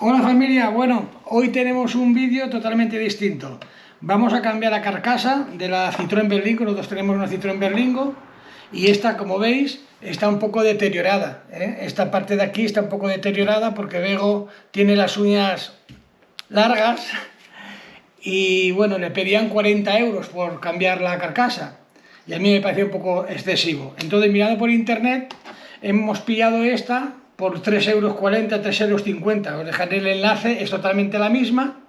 Hola familia, bueno, hoy tenemos un vídeo totalmente distinto. Vamos a cambiar la carcasa de la Citroën Berlingo. Nosotros tenemos una Citroën Berlingo y esta, como veis, está un poco deteriorada, ¿eh? Esta parte de aquí está un poco deteriorada porque Bego tiene las uñas largas y bueno, le pedían 40 euros por cambiar la carcasa y a mí me pareció un poco excesivo. Entonces, mirando por internet, hemos pillado esta por 3,40 €, 3,50 €. Os dejaré el enlace, es totalmente la misma.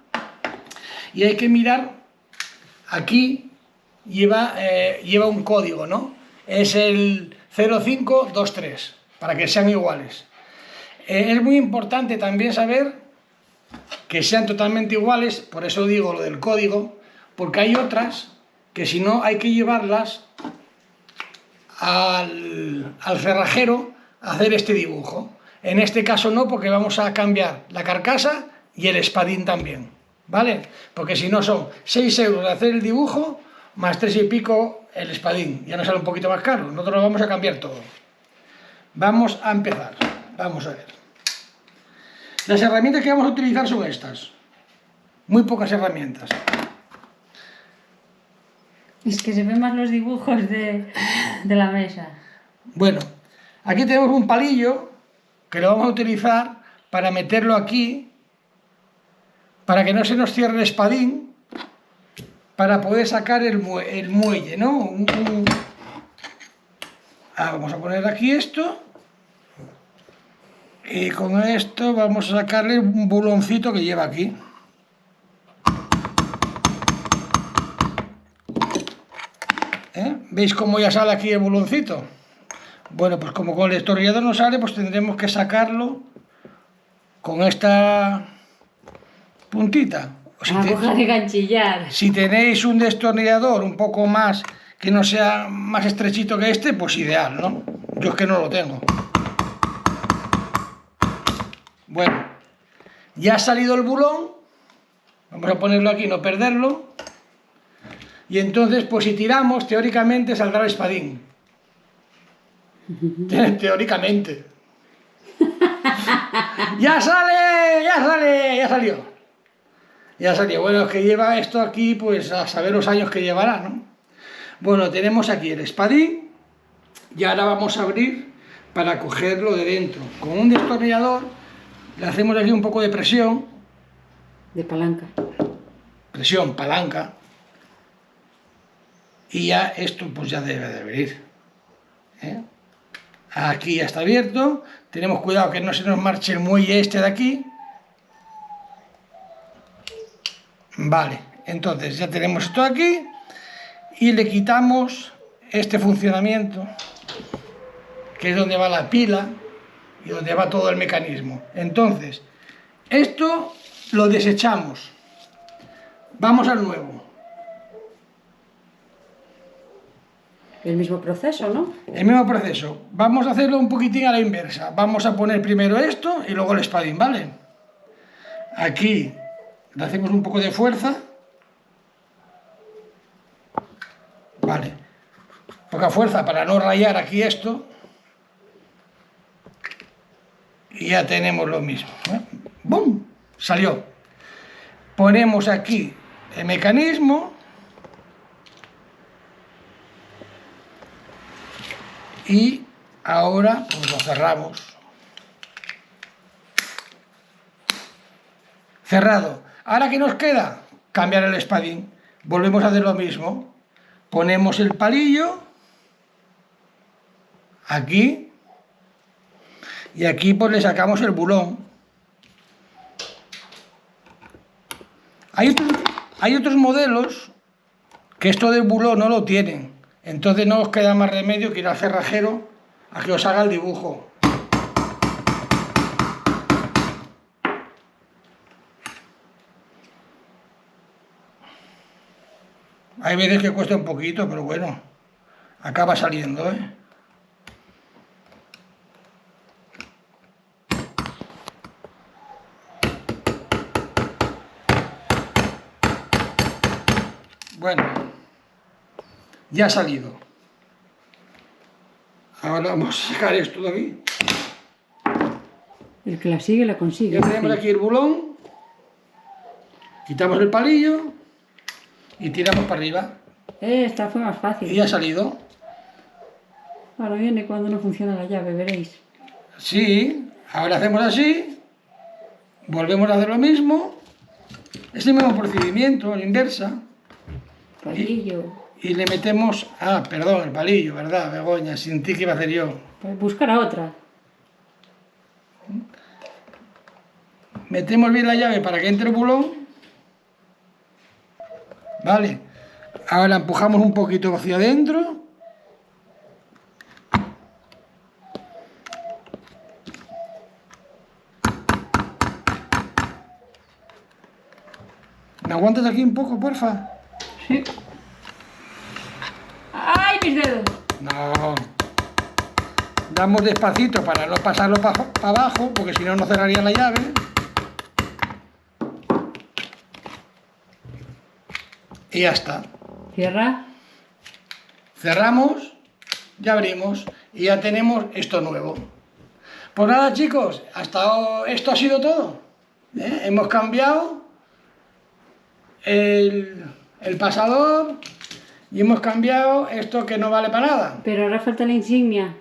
Y hay que mirar, aquí lleva un código, ¿no? Es el 0523, para que sean iguales. Es muy importante también saber que sean totalmente iguales, por eso digo lo del código, porque hay otras que si no hay que llevarlas al cerrajero a hacer este dibujo. En este caso no, porque vamos a cambiar la carcasa y el espadín también, ¿vale? Porque si no son 6 € de hacer el dibujo, más 3 y pico el espadín, ya nos sale un poquito más caro. Nosotros lo vamos a cambiar todo. Vamos a empezar, vamos a ver. Las herramientas que vamos a utilizar son estas, muy pocas herramientas. Es que se ven más los dibujos de la mesa. Bueno, aquí tenemos un palillo que lo vamos a utilizar para meterlo aquí, para que no se nos cierre el espadín, para poder sacar el muelle, ¿no? Vamos a poner aquí esto, y con esto vamos a sacarle un buloncito que lleva aquí. ¿Veis cómo ya sale aquí el buloncito? Bueno, pues como con el destornillador no sale, pues tendremos que sacarlo con esta puntita. De ganchillar. Si tenéis un destornillador un poco más, que no sea más estrechito que este, pues ideal, ¿no? Yo es que no lo tengo. Bueno, ya ha salido el bulón. Vamos a ponerlo aquí, no perderlo. Y entonces, pues si tiramos, teóricamente saldrá el espadín. Teóricamente. ¡Ya sale! ¡Ya sale! ¡Ya salió! Ya salió. Bueno, es que lleva esto aquí, pues a saber los años que llevará, ¿no? Bueno, tenemos aquí el espadín. Y ahora vamos a abrir para cogerlo de dentro. Con un destornillador le hacemos aquí un poco de presión. De palanca. Presión, palanca. Y ya esto pues ya debe de abrir. Aquí ya está abierto. Tenemos cuidado que no se nos marche el muelle este de aquí. Vale, entonces ya tenemos esto aquí y le quitamos este funcionamiento, que es donde va la pila y donde va todo el mecanismo. Entonces, esto lo desechamos. Vamos al nuevo. El mismo proceso, ¿no? El mismo proceso. Vamos a hacerlo un poquitín a la inversa. Vamos a poner primero esto y luego el espadín, ¿vale? Aquí le hacemos un poco de fuerza. Vale. Poca fuerza para no rayar aquí esto. Y ya tenemos lo mismo, ¿eh? ¡Bum! Salió. Ponemos aquí el mecanismo. Y ahora pues lo cerramos. Cerrado. Ahora, ¿qué nos queda? Cambiar el espadín. Volvemos a hacer lo mismo. Ponemos el palillo aquí y aquí pues le sacamos el bulón. Hay otros modelos que esto del bulón no lo tienen. Entonces no os queda más remedio que ir al cerrajero a que os haga el dibujo. Hay veces que cuesta un poquito, pero bueno, acaba saliendo, ¿eh? Bueno, ya ha salido. Ahora vamos a sacar esto de aquí. El que la sigue la consigue. Ya tenemos aquí el bulón, quitamos el palillo y tiramos para arriba. Esta fue más Y fácil. ya ha salido. Ahora viene cuando no funciona la llave, veréis. Sí, ahora hacemos así, volvemos a hacer lo mismo, es el mismo procedimiento, a la inversa, Palillo. y le metemos, perdón, el palillo, ¿verdad, Begoña? Sin ti, ¿qué iba a hacer yo? Pues buscar a otra. Metemos bien la llave para que entre el bulón, vale, ahora empujamos un poquito hacia adentro, ¿me aguantas aquí un poco, porfa? Sí. ¡Ay, mis dedos! No. Damos despacito para no pasarlo para abajo, porque si no, no cerraría la llave. Y ya está. Cierra. Cerramos, ya abrimos y ya tenemos esto nuevo. Pues nada, chicos, hasta esto ha sido todo. Hemos cambiado el pasador y hemos cambiado esto que no vale para nada. Pero ahora falta la insignia.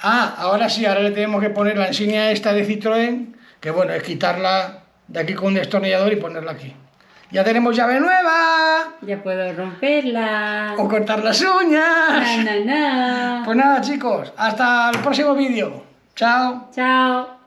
Ahora sí, ahora le tenemos que poner la insignia esta de Citroën, que bueno, es quitarla de aquí con un destornillador y ponerla aquí. Ya tenemos llave nueva. Ya puedo romperla. O cortar las uñas. Na, na, na. Pues nada, chicos, hasta el próximo vídeo. Chao. Chao.